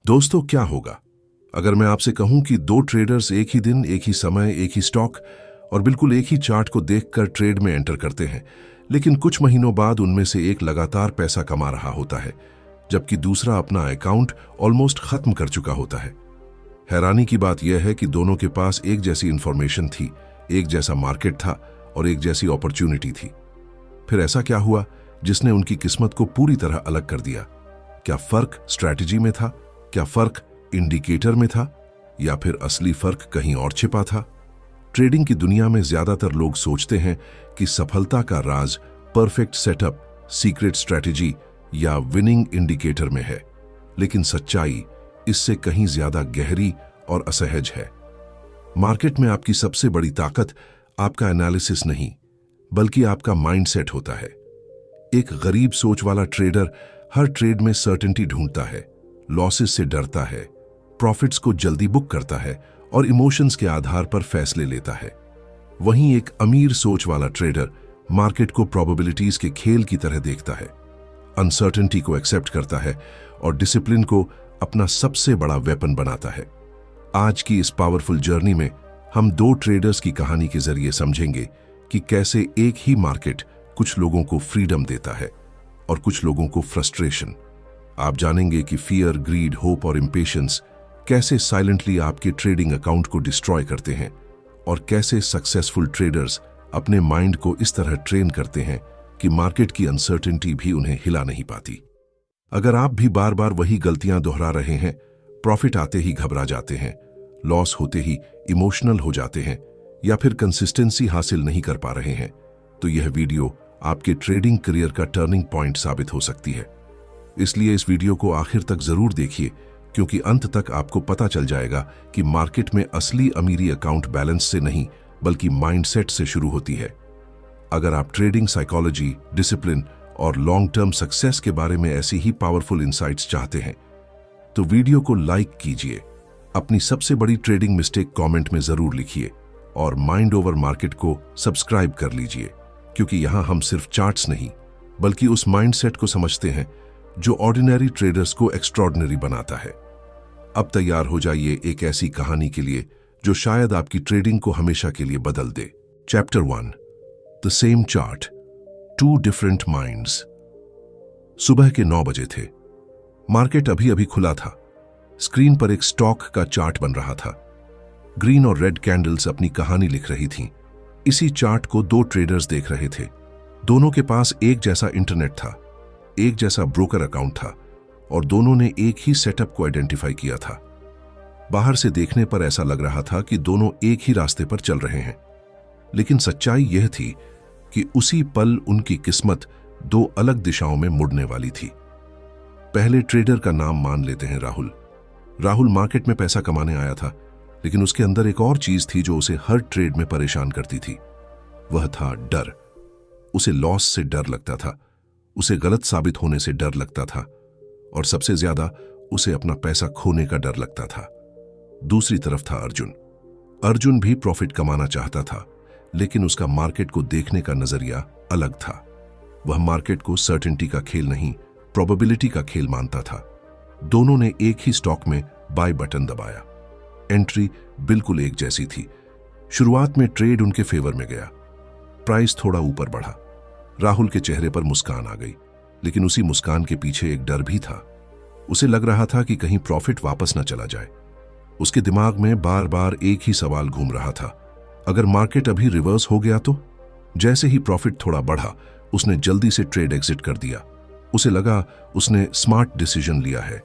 दोस्तों, क्या होगा अगर मैं आपसे कहूं कि दो ट्रेडर्स एक ही दिन, एक ही समय, एक ही स्टॉक और बिल्कुल एक ही चार्ट को देखकर ट्रेड में एंटर करते हैं, लेकिन कुछ महीनों बाद उनमें से एक लगातार पैसा कमा रहा होता है जबकि दूसरा अपना अकाउंट ऑलमोस्ट खत्म कर चुका होता है। हैरानी की बात यह है कि दोनों के पास एक जैसी इंफॉर्मेशन थी, एक जैसा मार्केट था और एक जैसी अपॉर्चुनिटी थी। फिर ऐसा क्या हुआ जिसने उनकी किस्मत को पूरी तरह अलग कर दिया? क्या फर्क स्ट्रैटेजी में था? क्या फर्क इंडिकेटर में था? या फिर असली फर्क कहीं और छिपा था? ट्रेडिंग की दुनिया में ज्यादातर लोग सोचते हैं कि सफलता का राज परफेक्ट सेटअप, सीक्रेट स्ट्रैटेजी या विनिंग इंडिकेटर में है, लेकिन सच्चाई इससे कहीं ज्यादा गहरी और असहज है। मार्केट में आपकी सबसे बड़ी ताकत आपका एनालिसिस नहीं, बल्कि आपका माइंडसेट होता है। एक गरीब सोच वाला ट्रेडर हर ट्रेड में सर्टेनिटी ढूंढता है, लॉसेस से डरता है, प्रॉफिट्स को जल्दी बुक करता है और इमोशंस के आधार पर फैसले लेता है। वहीं एक अमीर सोच वाला ट्रेडर मार्केट को प्रोबेबिलिटीज के खेल की तरह देखता है, अनसर्टेनिटी को एक्सेप्ट करता है और डिसिप्लिन को अपना सबसे बड़ा वेपन बनाता है। आज की इस पावरफुल जर्नी में हम दो ट्रेडर्स की कहानी के जरिए समझेंगे कि कैसे एक ही मार्केट कुछ लोगों को फ्रीडम देता है और कुछ लोगों को फ्रस्ट्रेशन। आप जानेंगे कि फियर, ग्रीड, होप और इम्पेशंस कैसे साइलेंटली आपके ट्रेडिंग अकाउंट को डिस्ट्रॉय करते हैं और कैसे सक्सेसफुल ट्रेडर्स अपने माइंड को इस तरह ट्रेन करते हैं कि मार्केट की अनसर्टेनिटी भी उन्हें हिला नहीं पाती। अगर आप भी बार बार वही गलतियां दोहरा रहे हैं, प्रॉफिट आते ही घबरा जाते हैं, लॉस होते ही इमोशनल हो जाते हैं या फिर कंसिस्टेंसी हासिल नहीं कर पा रहे हैं, तो यह वीडियो आपके ट्रेडिंग करियर का टर्निंग पॉइंट साबित हो सकती है। इसलिए इस वीडियो को आखिर तक जरूर देखिए, क्योंकि अंत तक आपको पता चल जाएगा कि मार्केट में असली अमीरी अकाउंट बैलेंस से नहीं बल्कि माइंडसेट से शुरू होती है। अगर आप ट्रेडिंग साइकोलॉजी, डिसिप्लिन और लॉन्ग टर्म सक्सेस के बारे में ऐसी ही पावरफुल इंसाइट्स चाहते हैं तो वीडियो को लाइक कीजिए, अपनी सबसे बड़ी ट्रेडिंग मिस्टेक कमेंट में जरूर लिखिए और माइंड ओवर मार्केट को सब्सक्राइब कर लीजिए, क्योंकि यहां हम सिर्फ चार्ट्स नहीं बल्कि उस माइंडसेट को समझते हैं जो ऑर्डिनरी ट्रेडर्स को एक्स्ट्रॉर्डिनरी बनाता है। अब तैयार हो जाइए एक ऐसी कहानी के लिए जो शायद आपकी ट्रेडिंग को हमेशा के लिए बदल दे। Chapter 1, the same chart, two different minds. सुबह के 9 बजे थे। मार्केट अभी अभी खुला था। स्क्रीन पर एक स्टॉक का चार्ट बन रहा था। ग्रीन और रेड कैंडल्स अपनी कहानी लिख रही थीं। इसी चार्ट को दो ट्रेडर्स देख रहे थे। दोनों के पास एक जैसा इंटरनेट था, एक जैसा ब्रोकर अकाउंट था और दोनों ने एक ही सेटअप को आइडेंटिफाई किया था। बाहर से देखने पर ऐसा लग रहा था कि दोनों एक ही रास्ते पर चल रहे हैं, लेकिन सच्चाई यह थी कि उसी पल उनकी किस्मत दो अलग दिशाओं में मुड़ने वाली थी। पहले ट्रेडर का नाम मान लेते हैं राहुल। राहुल मार्केट में पैसा कमाने आया था, लेकिन उसके अंदर एक और चीज थी जो उसे हर ट्रेड में परेशान करती थी। वह था डर। उसे लॉस से डर लगता था, उसे गलत साबित होने से डर लगता था और सबसे ज्यादा उसे अपना पैसा खोने का डर लगता था। दूसरी तरफ था अर्जुन। अर्जुन भी प्रॉफिट कमाना चाहता था, लेकिन उसका मार्केट को देखने का नजरिया अलग था। वह मार्केट को सर्टेनिटी का खेल नहीं, प्रोबेबिलिटी का खेल मानता था। दोनों ने एक ही स्टॉक में बाय बटन दबाया। एंट्री बिल्कुल एक जैसी थी। शुरुआत में ट्रेड उनके फेवर में गया। प्राइस थोड़ा ऊपर बढ़ा। राहुल के चेहरे पर मुस्कान आ गई, लेकिन उसी मुस्कान के पीछे एक डर भी था। उसे लग रहा था कि कहीं प्रॉफिट वापस न चला जाए। उसके दिमाग में बार बार एक ही सवाल घूम रहा था, अगर मार्केट अभी रिवर्स हो गया तो? जैसे ही प्रॉफिट थोड़ा बढ़ा, उसने जल्दी से ट्रेड एग्जिट कर दिया। उसे लगा उसने स्मार्ट डिसीजन लिया है,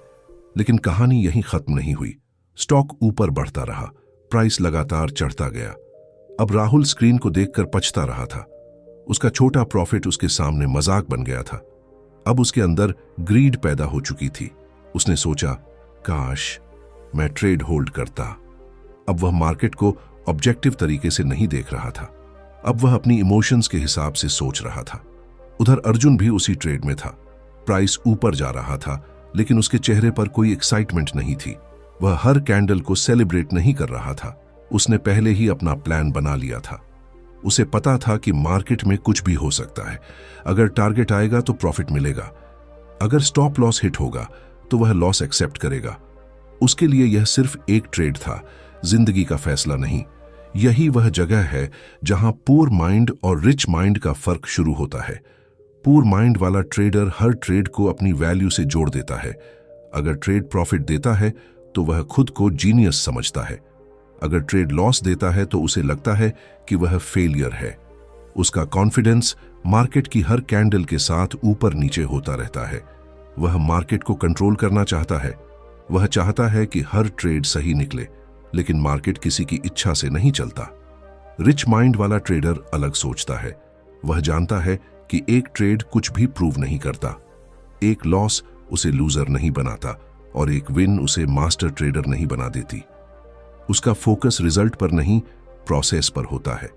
लेकिन कहानी यहीं खत्म नहीं हुई। स्टॉक ऊपर बढ़ता रहा, प्राइस लगातार चढ़ता गया। अब राहुल स्क्रीन को देखकर पछता रहा था। उसका छोटा प्रॉफिट उसके सामने मजाक बन गया था। अब उसके अंदर ग्रीड पैदा हो चुकी थी। उसने सोचा, काश मैं ट्रेड होल्ड करता। अब वह मार्केट को ऑब्जेक्टिव तरीके से नहीं देख रहा था। अब वह अपनी इमोशंस के हिसाब से सोच रहा था। उधर अर्जुन भी उसी ट्रेड में था। प्राइस ऊपर जा रहा था, लेकिन उसके चेहरे पर कोई एक्साइटमेंट नहीं थी। वह हर कैंडल को सेलिब्रेट नहीं कर रहा था। उसने पहले ही अपना प्लान बना लिया था। उसे पता था कि मार्केट में कुछ भी हो सकता है। अगर टारगेट आएगा तो प्रॉफिट मिलेगा, अगर स्टॉप लॉस हिट होगा तो वह लॉस एक्सेप्ट करेगा उसके लिए यह सिर्फ एक ट्रेड था, जिंदगी का फैसला नहीं। यही वह जगह है जहां पुअर माइंड और रिच माइंड का फर्क शुरू होता है। पुअर माइंड वाला ट्रेडर हर ट्रेड को अपनी वैल्यू से जोड़ देता है। अगर ट्रेड प्रॉफिट देता है तो वह खुद को जीनियस समझता है। अगर ट्रेड लॉस देता है तो उसे लगता है कि वह फेलियर है। उसका कॉन्फिडेंस मार्केट की हर कैंडल के साथ ऊपर नीचे होता रहता है। वह मार्केट को कंट्रोल करना चाहता है। वह चाहता है कि हर ट्रेड सही निकले, लेकिन मार्केट किसी की इच्छा से नहीं चलता। रिच माइंड वाला ट्रेडर अलग सोचता है। वह जानता है कि एक ट्रेड कुछ भी प्रूव नहीं करता। एक लॉस उसे लूजर नहीं बनाता और एक विन उसे मास्टर ट्रेडर नहीं बना देती। उसका फोकस रिजल्ट पर नहीं, प्रोसेस पर होता है।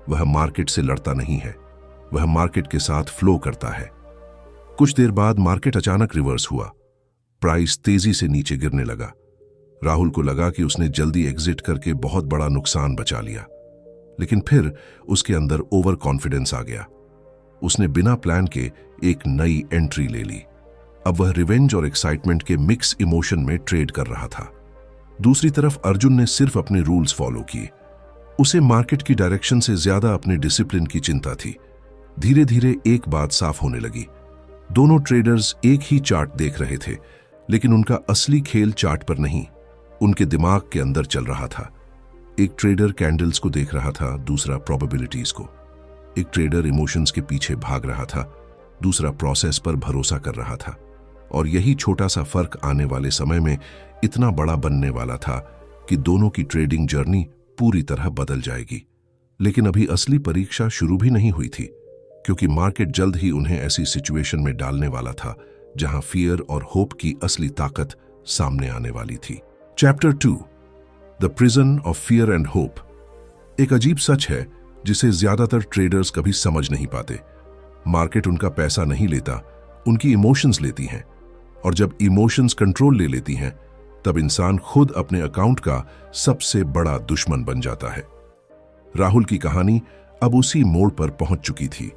वह मार्केट से लड़ता नहीं है, वह मार्केट के साथ फ्लो करता है। कुछ देर बाद मार्केट अचानक रिवर्स हुआ। प्राइस तेजी से नीचे गिरने लगा। राहुल को लगा कि उसने जल्दी एग्जिट करके बहुत बड़ा नुकसान बचा लिया, लेकिन फिर उसके अंदर ओवर कॉन्फिडेंस आ गया। उसने बिना प्लान के एक नई एंट्री ले ली। अब वह रिवेंज और एक्साइटमेंट के मिक्स इमोशन में ट्रेड कर रहा था। दूसरी तरफ अर्जुन ने सिर्फ अपने रूल्स फॉलो किए। उसे मार्केट की डायरेक्शन से ज्यादा अपने डिसिप्लिन की चिंता थी। धीरे धीरे एक बात साफ होने लगी। दोनों ट्रेडर्स एक ही चार्ट देख रहे थे, लेकिन उनका असली खेल चार्ट पर नहीं, उनके दिमाग के अंदर चल रहा था। एक ट्रेडर कैंडल्स को देख रहा था, दूसरा प्रोबेबिलिटीज को। एक ट्रेडर इमोशंस के पीछे भाग रहा था, दूसरा प्रोसेस पर भरोसा कर रहा था। और यही छोटा सा फर्क आने वाले समय में इतना बड़ा बनने वाला था कि दोनों की ट्रेडिंग जर्नी पूरी तरह बदल जाएगी। लेकिन अभी असली परीक्षा शुरू भी नहीं हुई थी, क्योंकि मार्केट जल्द ही उन्हें ऐसी सिचुएशन में डालने वाला था जहां फियर और होप की असली ताकत सामने आने वाली थी। Chapter 2, the prison of fear and hope. एक अजीब सच है जिसे ज्यादातर ट्रेडर्स कभी समझ नहीं पाते। मार्केट उनका पैसा नहीं लेता, उनकी इमोशंस लेती हैं। और जब इमोशंस कंट्रोल ले लेती हैं, तब इंसान खुद अपने अकाउंट का सबसे बड़ा दुश्मन बन जाता है। राहुल की कहानी अब उसी मोड़ पर पहुंच चुकी थी।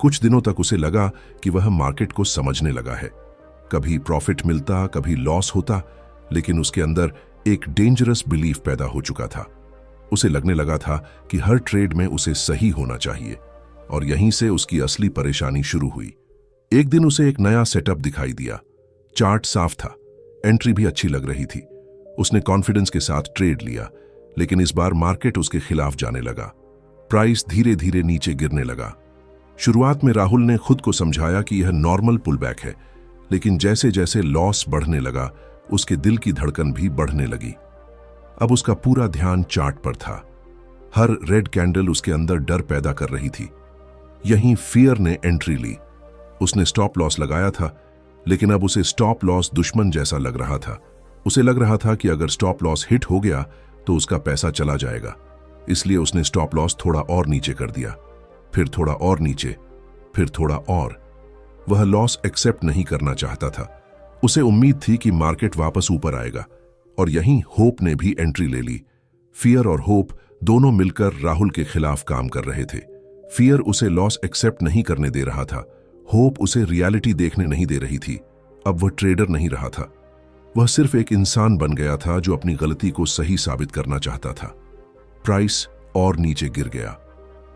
कुछ दिनों तक उसे लगा कि वह मार्केट को समझने लगा है। कभी प्रॉफिट मिलता, कभी लॉस होता, लेकिन उसके अंदर एक डेंजरस बिलीफ पैदा हो चुका था। उसे लगने लगा था कि हर ट्रेड में उसे सही होना चाहिए, और यहीं से उसकी असली परेशानी शुरू हुई। एक दिन उसे एक नया सेटअप दिखाई दिया। चार्ट साफ था, एंट्री भी अच्छी लग रही थी। उसने कॉन्फिडेंस के साथ ट्रेड लिया, लेकिन इस बार मार्केट उसके खिलाफ जाने लगा। प्राइस धीरे धीरे नीचे गिरने लगा। शुरुआत में राहुल ने खुद को समझाया कि यह नॉर्मल पुलबैक है, लेकिन जैसे जैसे लॉस बढ़ने लगा, उसके दिल की धड़कन भी बढ़ने लगी। अब उसका पूरा ध्यान चार्ट पर था। हर रेड कैंडल उसके अंदर डर पैदा कर रही थी। यहीं फियर ने एंट्री ली। उसने स्टॉप लॉस लगाया था, लेकिन अब उसे स्टॉप लॉस दुश्मन जैसा लग रहा था। उसे लग रहा था कि अगर स्टॉप लॉस हिट हो गया तो उसका पैसा चला जाएगा। इसलिए उसने स्टॉप लॉस थोड़ा और नीचे कर दिया, फिर थोड़ा और नीचे, फिर थोड़ा और। वह लॉस एक्सेप्ट नहीं करना चाहता था। उसे उम्मीद थी कि मार्केट वापस ऊपर आएगा, और यहीं होप ने भी एंट्री ले ली। फियर और होप दोनों मिलकर राहुल के खिलाफ काम कर रहे थे। फियर उसे लॉस एक्सेप्ट नहीं करने दे रहा था, होप उसे रियलिटी देखने नहीं दे रही थी। अब वह ट्रेडर नहीं रहा था, वह सिर्फ एक इंसान बन गया था जो अपनी गलती को सही साबित करना चाहता था। प्राइस और नीचे गिर गया।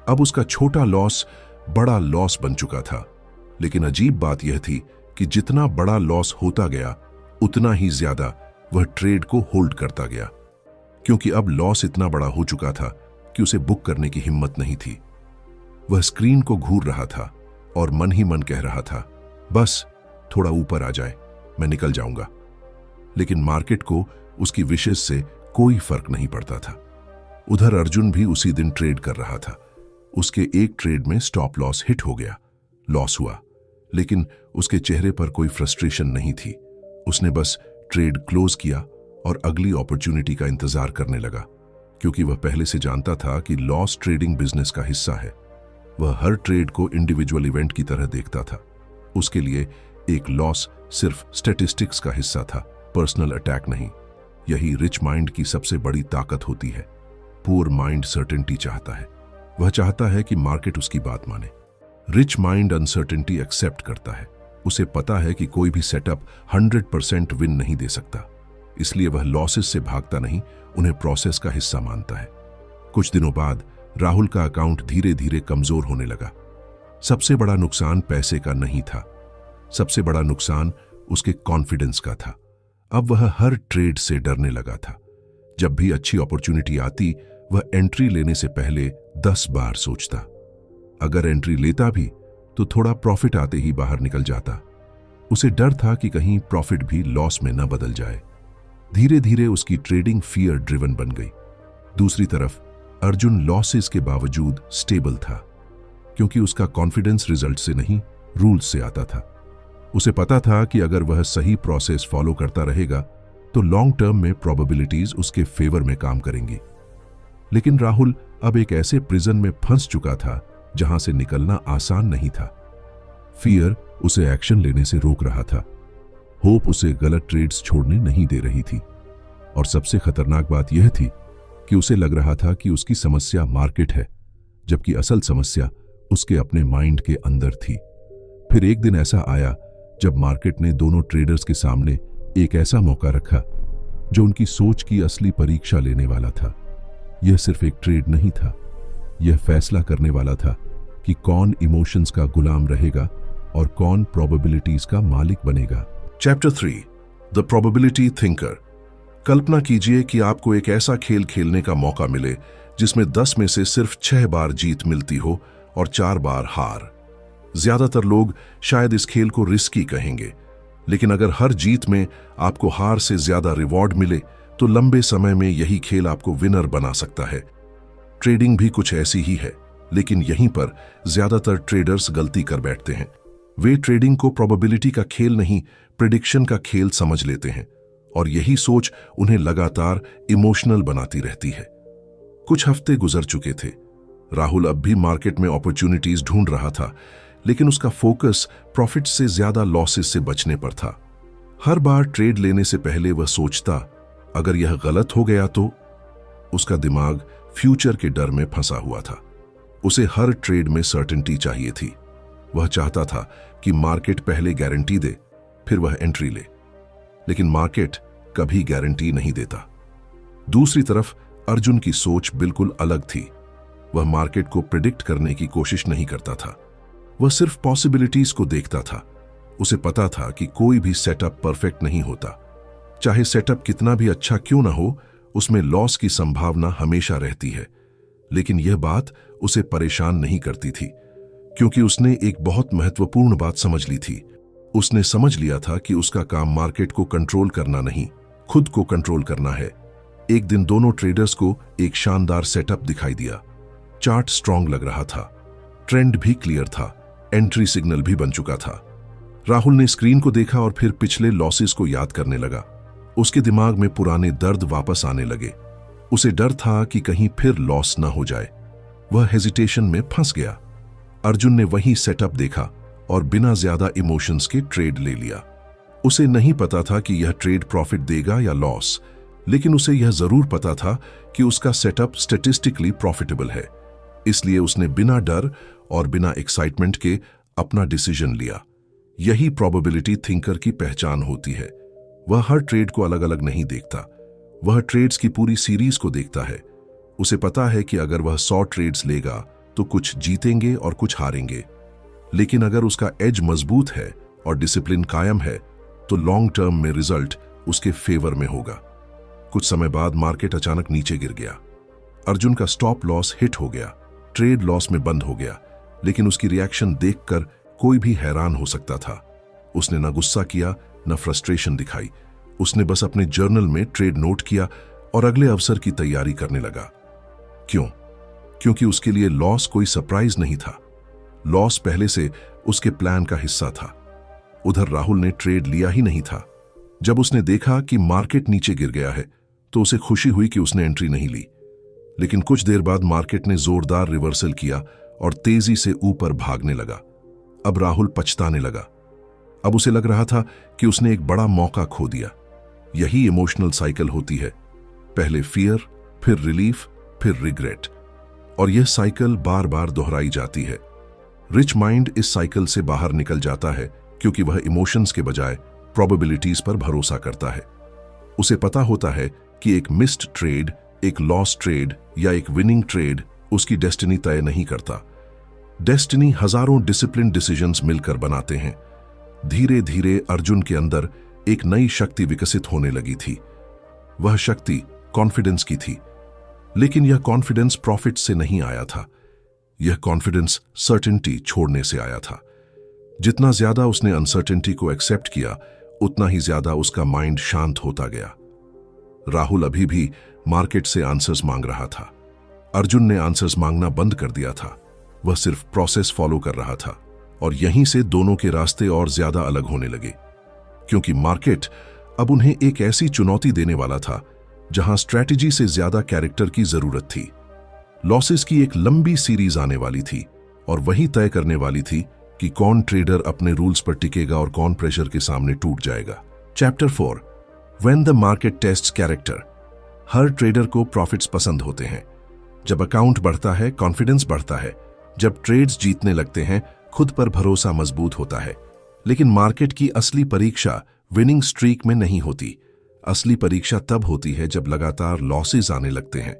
अब उसका छोटा लॉस बड़ा लॉस बन चुका था। लेकिन अजीब बात यह थी कि जितना बड़ा लॉस होता गया, उतना ही ज्यादा वह ट्रेड को होल्ड करता गया, क्योंकि अब लॉस इतना बड़ा हो चुका था कि उसे बुक करने की हिम्मत नहीं थी। वह स्क्रीन को घूर रहा था और मन ही मन कह रहा था, बस थोड़ा ऊपर आ जाए, मैं निकल जाऊंगा। लेकिन मार्केट को उसकी विशेष से कोई फर्क नहीं पड़ता था। उधर अर्जुन भी उसी दिन ट्रेड कर रहा था। उसके एक ट्रेड में स्टॉप लॉस हिट हो गया, लॉस हुआ, लेकिन उसके चेहरे पर कोई फ्रस्ट्रेशन नहीं थी। उसने बस ट्रेड क्लोज किया और अगली अपॉर्चुनिटी का इंतजार करने लगा, क्योंकि वह पहले से जानता था कि लॉस ट्रेडिंग बिजनेस का हिस्सा है। वह हर ट्रेड को इंडिविजुअल इवेंट की तरह देखता था। उसके लिए एक लॉस सिर्फ स्टैटिस्टिक्स का हिस्सा था, पर्सनल अटैक नहीं। यही रिच माइंड की सबसे बड़ी ताकत होती है। पुअर माइंड सर्टेनिटी चाहता है, वह चाहता है कि मार्केट उसकी बात माने। रिच माइंड अनसर्टेनिटी एक्सेप्ट करता है। उसे पता है कि कोई भी सेटअप 100% विन नहीं दे सकता। इसलिए वह लॉसेस से भागता नहीं, उन्हें प्रोसेस का हिस्सा मानता है। कुछ दिनों बाद राहुल का अकाउंट धीरे धीरे कमजोर होने लगा। सबसे बड़ा नुकसान पैसे का नहीं था, सबसे बड़ा नुकसान उसके कॉन्फिडेंस का था। अब वह हर ट्रेड से डरने लगा था। जब भी अच्छी अपॉर्चुनिटी आती, वह एंट्री लेने से पहले 10 बार सोचता। अगर एंट्री लेता भी तो थोड़ा प्रॉफिट आते ही बाहर निकल जाता। उसे डर था कि कहीं प्रॉफिट भी लॉस में न बदल जाए। धीरे धीरे उसकी ट्रेडिंग फियर ड्रिवन बन गई। दूसरी तरफ अर्जुन लॉसेस के बावजूद स्टेबल था, क्योंकि उसका कॉन्फिडेंस रिजल्ट से नहीं, रूल्स से आता था। उसे पता था कि अगर वह सही प्रोसेस फॉलो करता रहेगा तो लॉन्ग टर्म में प्रोबेबिलिटीज उसके फेवर में काम करेंगी। लेकिन राहुल अब एक ऐसे प्रिजन में फंस चुका था जहां से निकलना आसान नहीं था। फियर उसे एक्शन लेने से रोक रहा था, होप उसे गलत ट्रेड्स छोड़ने नहीं दे रही थी, और सबसे खतरनाक बात यह थी कि उसे लग रहा था कि उसकी समस्या मार्केट है, जबकि असल समस्या उसके अपने माइंड के अंदर थी। फिर एक दिन ऐसा आया जब मार्केट ने दोनों ट्रेडर्स के सामने एक ऐसा मौका रखा जो उनकी सोच की असली परीक्षा लेने वाला था। यह सिर्फ एक ट्रेड नहीं था, यह फैसला करने वाला था कि कौन इमोशंस का गुलाम रहेगा और कौन प्रोबेबिलिटीज का मालिक बनेगा। Chapter 3, the probability thinker. कल्पना कीजिए कि आपको एक ऐसा खेल खेलने का मौका मिले जिसमें 10 में से सिर्फ 6 बार जीत मिलती हो और 4 बार हार। ज्यादातर लोग शायद इस खेल को रिस्की कहेंगे, लेकिन अगर हर जीत में आपको हार से ज्यादा रिवॉर्ड मिले तो लंबे समय में यही खेल आपको विनर बना सकता है। ट्रेडिंग भी कुछ ऐसी ही है, लेकिन यहीं पर ज्यादातर ट्रेडर्स गलती कर बैठते हैं। वे ट्रेडिंग को प्रोबेबिलिटी का खेल नहीं, प्रेडिक्शन का खेल समझ लेते हैं, और यही सोच उन्हें लगातार इमोशनल बनाती रहती है। कुछ हफ्ते गुजर चुके थे। राहुल अब भी मार्केट में अपॉर्चुनिटीज ढूंढ रहा था, लेकिन उसका फोकस प्रॉफिट से ज्यादा लॉसेस से बचने पर था। हर बार ट्रेड लेने से पहले वह सोचता, अगर यह गलत हो गया तो। उसका दिमाग फ्यूचर के डर में फंसा हुआ था। उसे हर ट्रेड में सर्टेनिटी चाहिए थी। वह चाहता था कि मार्केट पहले गारंटी दे, फिर वह एंट्री ले, लेकिन मार्केट कभी गारंटी नहीं देता। दूसरी तरफ अर्जुन की सोच बिल्कुल अलग थी। वह मार्केट को प्रिडिक्ट करने की कोशिश नहीं करता था, वह सिर्फ पॉसिबिलिटीज को देखता था। उसे पता था कि कोई भी सेटअप परफेक्ट नहीं होता। चाहे सेटअप कितना भी अच्छा क्यों ना हो, उसमें लॉस की संभावना हमेशा रहती है। लेकिन यह बात उसे परेशान नहीं करती थी, क्योंकि उसने एक बहुत महत्वपूर्ण बात समझ ली थी। उसने समझ लिया था कि उसका काम मार्केट को कंट्रोल करना नहीं, खुद को कंट्रोल करना है। एक दिन दोनों ट्रेडर्स को एक शानदार सेटअप दिखाई दिया। चार्ट स्ट्रांग लग रहा था, ट्रेंड भी क्लियर था, एंट्री सिग्नल भी बन चुका था। राहुल ने स्क्रीन को देखा और फिर पिछले लॉसेस को याद करने लगा। उसके दिमाग में पुराने दर्द वापस आने लगे। उसे डर था कि कहीं फिर लॉस न हो जाए। वह हेजिटेशन में फंस गया। अर्जुन ने वही सेटअप देखा और बिना ज्यादा इमोशंस के ट्रेड ले लिया। उसे नहीं पता था कि यह ट्रेड प्रॉफिट देगा या लॉस, लेकिन उसे यह जरूर पता था कि उसका सेटअप स्टैटिस्टिकली प्रॉफिटेबल है। इसलिए उसने बिना डर और बिना एक्साइटमेंट के अपना डिसीजन लिया। यही प्रोबेबिलिटी थिंकर की पहचान होती है। वह हर ट्रेड को अलग अलग नहीं देखता, वह ट्रेड्स की पूरी सीरीज को देखता है। उसे पता है कि अगर वह 100 ट्रेड्स लेगा तो कुछ जीतेंगे और कुछ हारेंगे, लेकिन अगर उसका एज मजबूत है और डिसिप्लिन कायम है तो लॉन्ग टर्म में रिजल्ट उसके फेवर में होगा। कुछ समय बाद मार्केट अचानक नीचे गिर गया। अर्जुन का स्टॉप लॉस हिट हो गया, ट्रेड लॉस में बंद हो गया, लेकिन उसकी रिएक्शन देखकर कोई भी हैरान हो सकता था। उसने न गुस्सा किया, न फ्रस्ट्रेशन दिखाई। उसने बस अपने जर्नल में ट्रेड नोट किया और अगले अवसर की तैयारी करने लगा। क्यों? क्योंकि उसके लिए लॉस कोई सरप्राइज नहीं था। लॉस पहले से उसके प्लान का हिस्सा था। उधर राहुल ने ट्रेड लिया ही नहीं था। जब उसने देखा कि मार्केट नीचे गिर गया है तो उसे खुशी हुई कि उसने एंट्री नहीं ली। लेकिन कुछ देर बाद मार्केट ने जोरदार रिवर्सल किया और तेजी से ऊपर भागने लगा। अब राहुल पछताने लगा। अब उसे लग रहा था कि उसने एक बड़ा मौका खो दिया। यही इमोशनल साइकिल होती है, पहले फियर, फिर रिलीफ, फिर रिग्रेट, और यह साइकिल बार बार दोहराई जाती है। रिच माइंड इस साइकिल से बाहर निकल जाता है क्योंकि वह इमोशंस के बजाय प्रोबेबिलिटीज पर भरोसा करता है। उसे पता होता है कि एक मिस्ड ट्रेड, एक लॉस ट्रेड या एक विनिंग ट्रेड उसकी डेस्टिनी तय नहीं करता। डेस्टिनी हजारों डिसिप्लिन डिसीजंस मिलकर बनाते हैं। धीरे धीरे अर्जुन के अंदर एक नई शक्ति विकसित होने लगी थी। वह शक्ति कॉन्फिडेंस की थी, लेकिन यह कॉन्फिडेंस प्रॉफिट से नहीं आया था। यह कॉन्फिडेंस सर्टेनिटी छोड़ने से आया था। जितना ज्यादा उसने अनसर्टेनिटी को एक्सेप्ट किया, उतना ही ज्यादा उसका माइंड शांत होता गया। राहुल अभी भी मार्केट से आंसर्स मांग रहा था। अर्जुन ने आंसर्स मांगना बंद कर दिया था। वह सिर्फ प्रोसेस फॉलो कर रहा था, और यहीं से दोनों के रास्ते और ज्यादा अलग होने लगे, क्योंकि मार्केट अब उन्हें एक ऐसी चुनौती देने वाला था जहां स्ट्रैटेजी से ज्यादा कैरेक्टर की जरूरत थी। लॉसेस की एक लंबी सीरीज आने वाली थी, और वही तय करने वाली थी कि कौन ट्रेडर अपने रूल्स पर टिकेगा और कौन प्रेशर के सामने टूट जाएगा। Chapter 4, when the market tests character. Her trader को प्रॉफिट्स पसंद होते हैं। जब अकाउंट बढ़ता है, कॉन्फिडेंस बढ़ता है। जब ट्रेड्स जीतने लगते हैं, खुद पर भरोसा मजबूत होता है। लेकिन मार्केट की असली परीक्षा विनिंग स्ट्रीक में नहीं होती। असली परीक्षा तब होती है जब लगातार लॉसेस आने लगते हैं,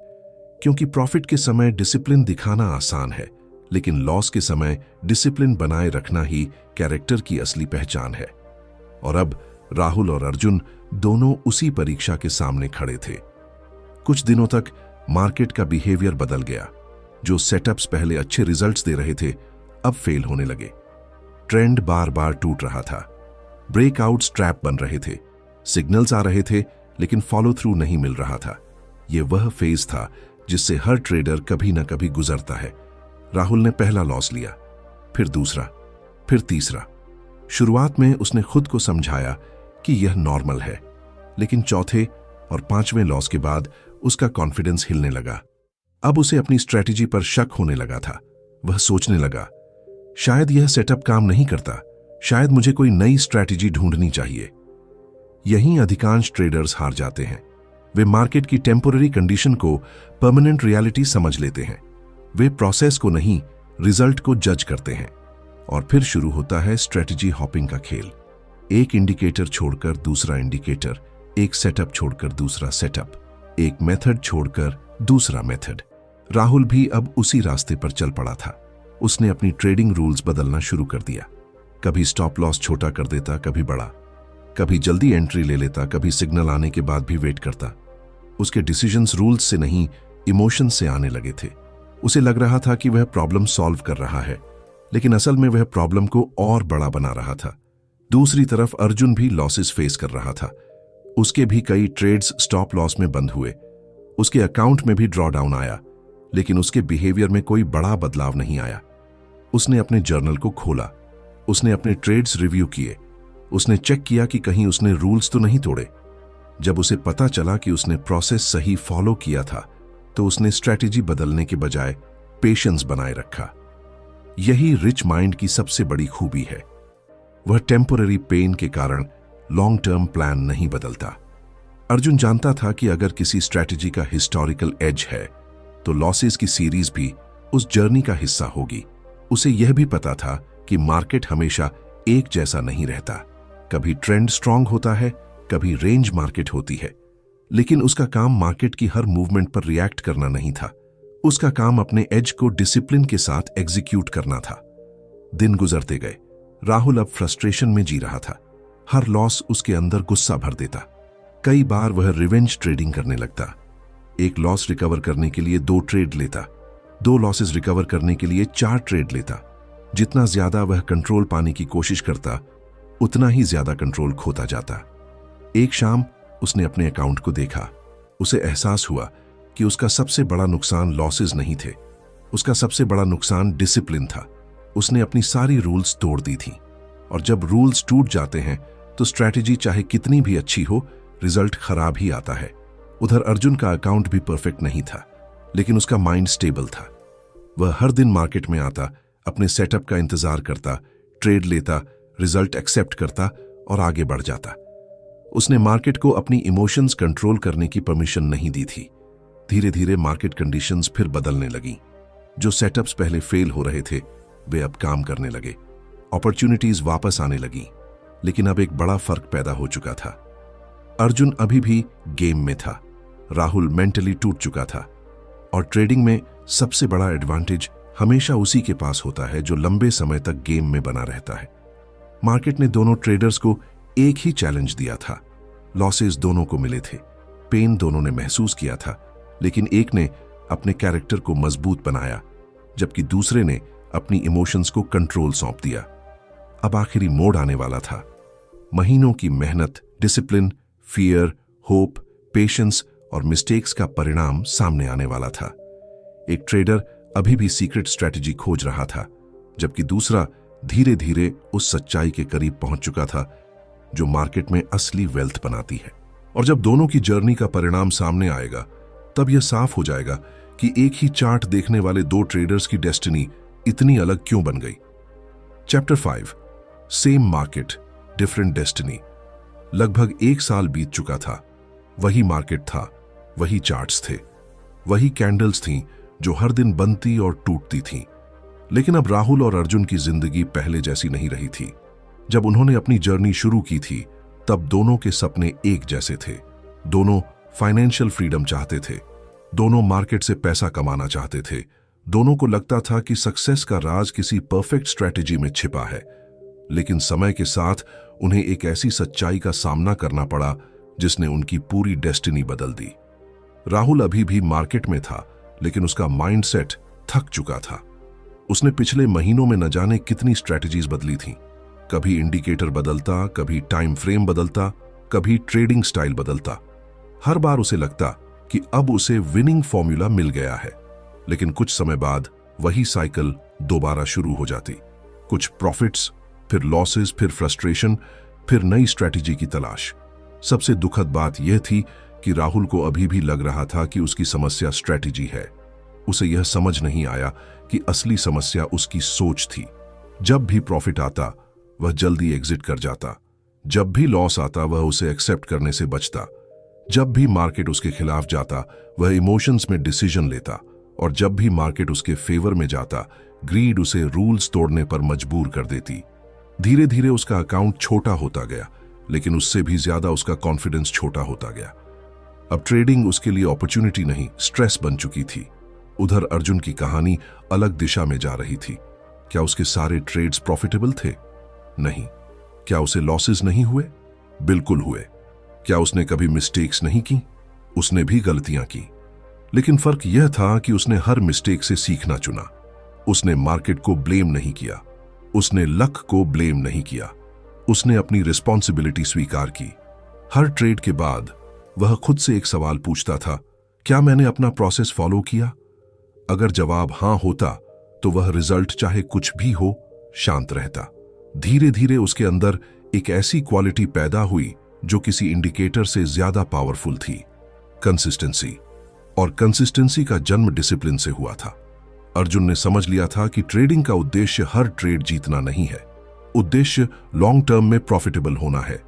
क्योंकि प्रॉफिट के समय डिसिप्लिन दिखाना आसान है, लेकिन लॉस के समय डिसिप्लिन बनाए रखना ही कैरेक्टर की असली पहचान है। और अब राहुल और अर्जुन दोनों उसी परीक्षा के सामने खड़े थे। कुछ दिनों तक मार्केट का बिहेवियर बदल गया। जो सेटअप्स पहले अच्छे रिजल्ट्स दे रहे थे, अब फेल होने लगे। ट्रेंड बार बार टूट रहा था। ब्रेकआउट्स ट्रैप बन रहे थे। सिग्नल्स आ रहे थे, लेकिन फॉलो थ्रू नहीं मिल रहा था। यह वह फेज था जिससे हर ट्रेडर कभी ना कभी गुजरता है। राहुल ने पहला लॉस लिया, फिर दूसरा, फिर तीसरा। शुरुआत में उसने खुद को समझाया कि यह नॉर्मल है, लेकिन चौथे और पांचवें लॉस के बाद उसका कॉन्फिडेंस हिलने लगा। अब उसे अपनी स्ट्रैटेजी पर शक होने लगा था। वह सोचने लगा, शायद यह सेटअप काम नहीं करता, शायद मुझे कोई नई स्ट्रैटेजी ढूंढनी चाहिए। यहीं अधिकांश ट्रेडर्स हार जाते हैं। वे मार्केट की टेम्पोररी कंडीशन को परमानेंट रियलिटी समझ लेते हैं। वे प्रोसेस को नहीं, रिजल्ट को जज करते हैं। और फिर शुरू होता है स्ट्रेटजी हॉपिंग का खेल। एक इंडिकेटर छोड़कर दूसरा इंडिकेटर, एक सेटअप छोड़कर दूसरा सेटअप, एक मेथड छोड़कर दूसरा मेथड। राहुल भी अब उसी रास्ते पर चल पड़ा था। उसने अपनी ट्रेडिंग रूल्स बदलना शुरू कर दिया। कभी स्टॉप लॉस छोटा कर देता, कभी बड़ा। कभी जल्दी एंट्री ले लेता, कभी सिग्नल आने के बाद भी वेट करता। उसके डिसीजंस रूल्स से नहीं, इमोशन से आने लगे थे। उसे लग रहा था कि वह प्रॉब्लम सॉल्व कर रहा है, लेकिन असल में वह प्रॉब्लम को और बड़ा बना रहा था। दूसरी तरफ अर्जुन भी लॉसेस फेस कर रहा था। उसके भी कई ट्रेड्स स्टॉप लॉस में बंद हुए। उसके अकाउंट में भी ड्रॉडाउन आया, लेकिन उसके बिहेवियर में कोई बड़ा बदलाव नहीं आया। उसने अपने जर्नल को खोला, उसने अपने ट्रेड्स रिव्यू किए, उसने चेक किया कि कहीं उसने रूल्स तो नहीं तोड़े। जब उसे पता चला कि उसने प्रोसेस सही फॉलो किया था, तो उसने स्ट्रैटेजी बदलने के बजाय पेशेंस बनाए रखा। यही रिच माइंड की सबसे बड़ी खूबी है। वह टेम्पोररी पेन के कारण लॉन्ग टर्म प्लान नहीं बदलता। अर्जुन जानता था कि अगर किसी स्ट्रैटेजी का हिस्टोरिकल एज है, तो लॉसेस की सीरीज भी उस जर्नी का हिस्सा होगी। उसे यह भी पता था कि मार्केट हमेशा एक जैसा नहीं रहता। कभी ट्रेंड स्ट्रांग होता है, कभी रेंज मार्केट होती है। लेकिन उसका काम मार्केट की हर मूवमेंट पर रिएक्ट करना नहीं था। उसका काम अपने एज को डिसिप्लिन के साथ एग्जीक्यूट करना था। दिन गुजरते गए। राहुल अब फ्रस्ट्रेशन में जी रहा था। हर लॉस उसके अंदर गुस्सा भर देता। कई बार वह रिवेंज ट्रेडिंग करने लगता। एक लॉस रिकवर करने के लिए 2 ट्रेड लेता, 2 लॉसेस रिकवर करने के लिए 4 ट्रेड लेता। जितना ज्यादा वह कंट्रोल पाने की कोशिश करता, उतना ही ज्यादा कंट्रोल खोता जाता। एक शाम उसने अपने अकाउंट को देखा। उसे एहसास हुआ कि उसका सबसे बड़ा नुकसान लॉसेस नहीं थे, उसका सबसे बड़ा नुकसान डिसिप्लिन था। उसने अपनी सारी रूल्स तोड़ दी थी, और जब रूल्स टूट जाते हैं तो स्ट्रैटेजी चाहे कितनी भी अच्छी हो, रिजल्ट खराब ही आता है। उधर अर्जुन का अकाउंट भी परफेक्ट नहीं था, लेकिन उसका माइंड स्टेबल था। वह हर दिन मार्केट में आता, अपने सेटअप का इंतजार करता, ट्रेड लेता, रिजल्ट एक्सेप्ट करता और आगे बढ़ जाता। उसने मार्केट को अपनी इमोशंस कंट्रोल करने की परमिशन नहीं दी थी। धीरे धीरे मार्केट कंडीशंस फिर बदलने लगी। जो सेटअप्स पहले फेल हो रहे थे, वे अब काम करने लगे। अपॉर्चुनिटीज वापस आने लगी, लेकिन अब एक बड़ा फर्क पैदा हो चुका था। अर्जुन अभी भी गेम में था। राहुल मेंटली टूट चुका था। और ट्रेडिंग में सबसे बड़ा एडवांटेज हमेशा उसी के पास होता है जो लंबे समय तक गेम में बना रहता है। मार्केट ने दोनों ट्रेडर्स को एक ही चैलेंज दिया था। लॉसेस दोनों को मिले थे, पेन दोनों ने महसूस किया था, लेकिन एक ने अपने कैरेक्टर को मजबूत बनाया, जबकि दूसरे ने अपनी इमोशंस को कंट्रोल सौंप दिया। अब आखिरी मोड़ आने वाला था। महीनों की मेहनत, डिसिप्लिन, फियर, होप, पेशेंस और मिस्टेक्स का परिणाम सामने आने वाला था। एक ट्रेडर अभी भी सीक्रेट स्ट्रेटजी खोज रहा था, जबकि दूसरा धीरे धीरे उस सच्चाई के करीब पहुंच चुका था जो मार्केट में असली वेल्थ बनाती है। और जब दोनों की जर्नी का परिणाम सामने आएगा, तब यह साफ हो जाएगा कि एक ही चार्ट देखने वाले दो ट्रेडर्स की डेस्टिनी इतनी अलग क्यों बन गई। Chapter 5, same market different destiny. लगभग 1 साल बीत चुका था। वही मार्केट था, वही चार्ट्स थे, वही कैंडल्स थीं जो हर दिन बनती और टूटती थीं। लेकिन अब राहुल और अर्जुन की जिंदगी पहले जैसी नहीं रही थी। जब उन्होंने अपनी जर्नी शुरू की थी, तब दोनों के सपने एक जैसे थे। दोनों फाइनेंशियल फ्रीडम चाहते थे, दोनों मार्केट से पैसा कमाना चाहते थे। दोनों को लगता था कि सक्सेस का राज किसी परफेक्ट स्ट्रैटेजी में छिपा है। लेकिन समय के साथ उन्हें एक ऐसी सच्चाई का सामना करना पड़ा जिसने उनकी पूरी डेस्टिनी बदल दी। राहुल अभी भी मार्केट में था, लेकिन उसका माइंडसेट थक चुका था। उसने पिछले महीनों में न जाने कितनी स्ट्रैटेजीज बदली थीं। कभी इंडिकेटर बदलता, कभी टाइम फ्रेम बदलता, कभी ट्रेडिंग स्टाइल बदलता। हर बार उसे लगता कि अब उसे विनिंग फॉर्मूला मिल गया है, लेकिन कुछ समय बाद वही साइकिल दोबारा शुरू हो जाती। कुछ प्रॉफिट्स, फिर लॉसेस, फिर फ्रस्ट्रेशन, फिर नई स्ट्रैटेजी की तलाश। सबसे दुखद बात यह थी कि राहुल को अभी भी लग रहा था कि उसकी समस्या स्ट्रैटेजी है। उसे यह समझ नहीं आया कि असली समस्या उसकी सोच थी। जब भी प्रॉफिट आता, वह जल्दी एग्जिट कर जाता। जब भी लॉस आता, वह उसे एक्सेप्ट करने से बचता। जब भी मार्केट उसके खिलाफ जाता, वह इमोशंस में डिसीजन लेता। और जब भी मार्केट उसके फेवर में जाता, ग्रीड उसे रूल्स तोड़ने पर मजबूर कर देती। धीरे धीरे उसका अकाउंट छोटा होता गया, लेकिन उससे भी ज्यादा उसका कॉन्फिडेंस छोटा होता गया। अब ट्रेडिंग उसके लिए अपॉर्चुनिटी नहीं, स्ट्रेस बन चुकी थी। उधर अर्जुन की कहानी अलग दिशा में जा रही थी। क्या उसके सारे ट्रेड्स प्रॉफिटेबल थे? नहीं। क्या उसे लॉसेस नहीं हुए? बिल्कुल हुए। क्या उसने कभी मिस्टेक्स नहीं की? उसने भी गलतियां की। लेकिन फर्क यह था कि उसने हर मिस्टेक से सीखना चुना। उसने मार्केट को ब्लेम नहीं किया, उसने लक को ब्लेम नहीं किया। उसने अपनी रिस्पॉन्सिबिलिटी स्वीकार की। हर ट्रेड के बाद वह खुद से एक सवाल पूछता था, क्या मैंने अपना प्रोसेस फॉलो किया? अगर जवाब हां होता, तो वह रिजल्ट चाहे कुछ भी हो, शांत रहता। धीरे धीरे उसके अंदर एक ऐसी क्वालिटी पैदा हुई जो किसी इंडिकेटर से ज्यादा पावरफुल थी, कंसिस्टेंसी। और कंसिस्टेंसी का जन्म डिसिप्लिन से हुआ था। अर्जुन ने समझ लिया था कि ट्रेडिंग का उद्देश्य हर ट्रेड जीतना नहीं है, उद्देश्य लॉन्ग टर्म में प्रॉफिटेबल होना है।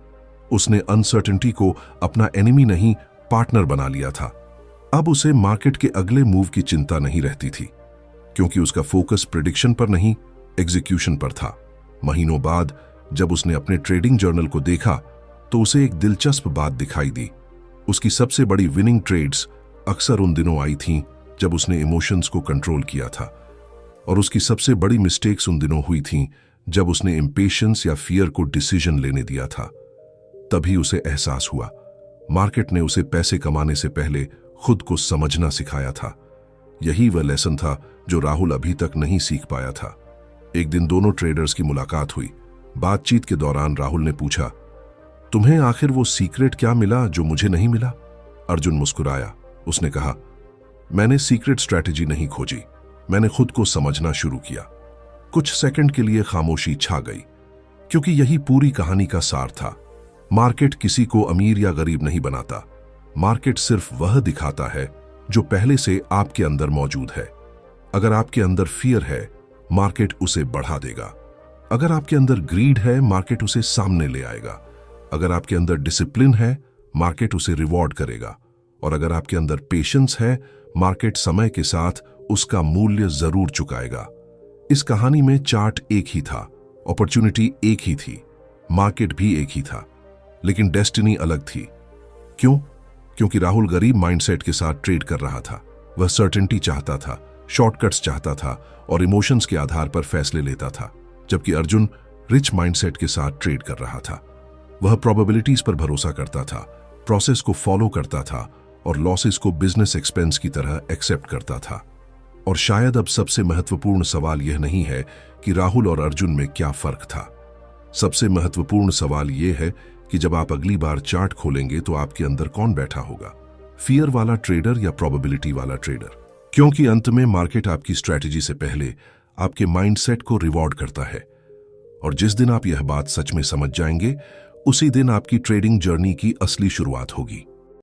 उसने अनसर्टेनिटी को अपना एनिमी नहीं, पार्टनर बना लिया था। अब उसे मार्केट के अगले मूव की चिंता नहीं रहती थी, क्योंकि उसका फोकस प्रेडिक्शन पर नहीं, एग्जीक्यूशन पर था। महीनों बाद जब उसने अपने ट्रेडिंग जर्नल को देखा, तो उसे एक दिलचस्प बात दिखाई दी। उसकी सबसे बड़ी विनिंग ट्रेड्स अक्सर उन दिनों आई थीं जब उसने इमोशंस को कंट्रोल किया था, और उसकी सबसे बड़ी मिस्टेक्स उन दिनों हुई थीं जब उसने इम्पेशंस या फियर को डिसीजन लेने दिया था। तभी उसे एहसास हुआ, मार्केट ने उसे पैसे कमाने से पहले खुद को समझना सिखाया था। यही वह लेसन था जो राहुल अभी तक नहीं सीख पाया था। एक दिन दोनों ट्रेडर्स की मुलाकात हुई। बातचीत के दौरान राहुल ने पूछा, तुम्हें आखिर वो सीक्रेट क्या मिला जो मुझे नहीं मिला? अर्जुन मुस्कुराया। उसने कहा, मैंने सीक्रेट स्ट्रैटेजी नहीं खोजी, मैंने खुद को समझना शुरू किया। कुछ सेकंड के लिए खामोशी छा गई, क्योंकि यही पूरी कहानी का सार था। मार्केट किसी को अमीर या गरीब नहीं बनाता। मार्केट सिर्फ वह दिखाता है जो पहले से आपके अंदर मौजूद है। अगर आपके अंदर फियर है, मार्केट उसे बढ़ा देगा। अगर आपके अंदर ग्रीड है, मार्केट उसे सामने ले आएगा। अगर आपके अंदर डिसिप्लिन है, मार्केट उसे रिवॉर्ड करेगा। और अगर आपके अंदर पेशेंस है, मार्केट समय के साथ उसका मूल्य जरूर चुकाएगा। इस कहानी में चार्ट एक ही था, अपॉर्चुनिटी एक ही थी, मार्केट भी एक ही था, लेकिन डेस्टिनी अलग थी। क्यों? क्योंकि राहुल गरीब माइंडसेट के साथ ट्रेड कर रहा था। वह सर्टेनिटी चाहता था, शॉर्टकट्स चाहता था और इमोशंस के आधार पर फैसले लेता था, जबकि अर्जुन रिच माइंडसेट के साथ ट्रेड कर रहा था। वह प्रोबेबिलिटीज पर भरोसा करता था, प्रोसेस को फॉलो करता था और लॉसेस को बिजनेस एक्सपेंस की तरह एक्सेप्ट करता था। और शायद अब सबसे महत्वपूर्ण सवाल यह नहीं है कि राहुल और अर्जुन में क्या फर्क था। सबसे महत्वपूर्ण सवाल यह है कि जब आप अगली बार चार्ट खोलेंगे तो आपके अंदर कौन बैठा होगा, फियर वाला ट्रेडर या प्रोबेबिलिटी वाला ट्रेडर? क्योंकि अंत में मार्केट आपकी स्ट्रैटेजी से पहले आपके माइंडसेट को रिवॉर्ड करता है। और जिस दिन आप यह बात सच में समझ जाएंगे, उसी दिन आपकी ट्रेडिंग जर्नी की असली शुरुआत होगी।